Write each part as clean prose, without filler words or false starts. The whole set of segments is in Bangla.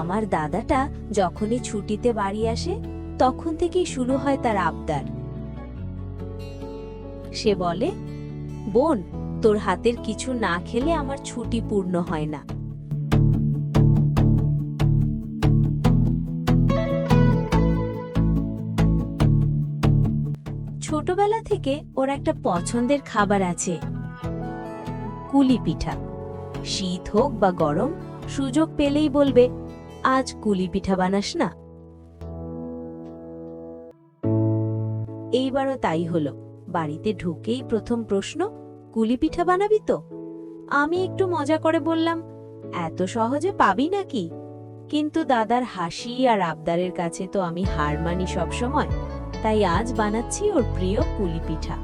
আমার দাদাটা যখনই ছুটিতে বাড়ি আসে তখন থেকেই শুরু হয় তার আবদার। সে বলে, বোন, তোর হাতের কিছু না খেলে আমার ছুটি পূর্ণ হয় না। ছোটবেলা থেকে ওর একটা পছন্দের খাবার আছে, কুলি পিঠা। শীত হোক বা গরম, সুযোগ পেলেই বলবে, আজ কুলি পিঠা বানাস না? এইবারও তাই হলো। বাড়িতে ঢুকেই প্রথম প্রশ্ন, কুলি পিঠা বানাবি তো? আমি একটু মজা করে বললাম, এত সহজে পাবি নাকি? কিন্তু দাদার হাসি আর আবদারের কাছে তো আমি হার মানি সবসময়। তাই আজ বানাচ্ছি ওর প্রিয় কুলি পিঠা।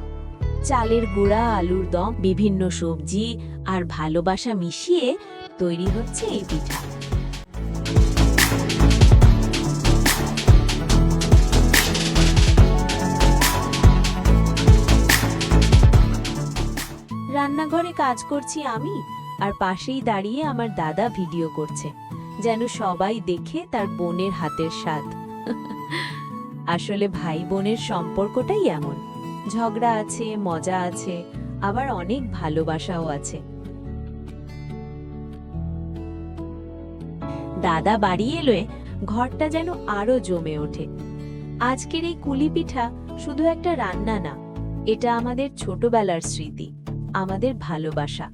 চালের গুঁড়া, আলুর দম, বিভিন্ন সবজি আর ভালোবাসা মিশিয়ে তৈরি হচ্ছে এই পিঠা। রান্নাঘরে কাজ করছি আমি, আর পাশেই দাঁড়িয়ে আমার দাদা ভিডিও করছে, যেন সবাই দেখে তার বোনের হাতের স্বাদ। আসলে ভাই বোনের সম্পর্কটাই এমন, ঝগড়া আছে, মজা আছে, আবার অনেক ভালোবাসাও আছে। দাদা বাড়ি এলে ঘরটা যেন আরো জমে ওঠে। আজকের এই কুলি পিঠা শুধু একটা রান্না না, এটা আমাদের ছোটবেলার স্মৃতি, আমাদের ভালোবাসা।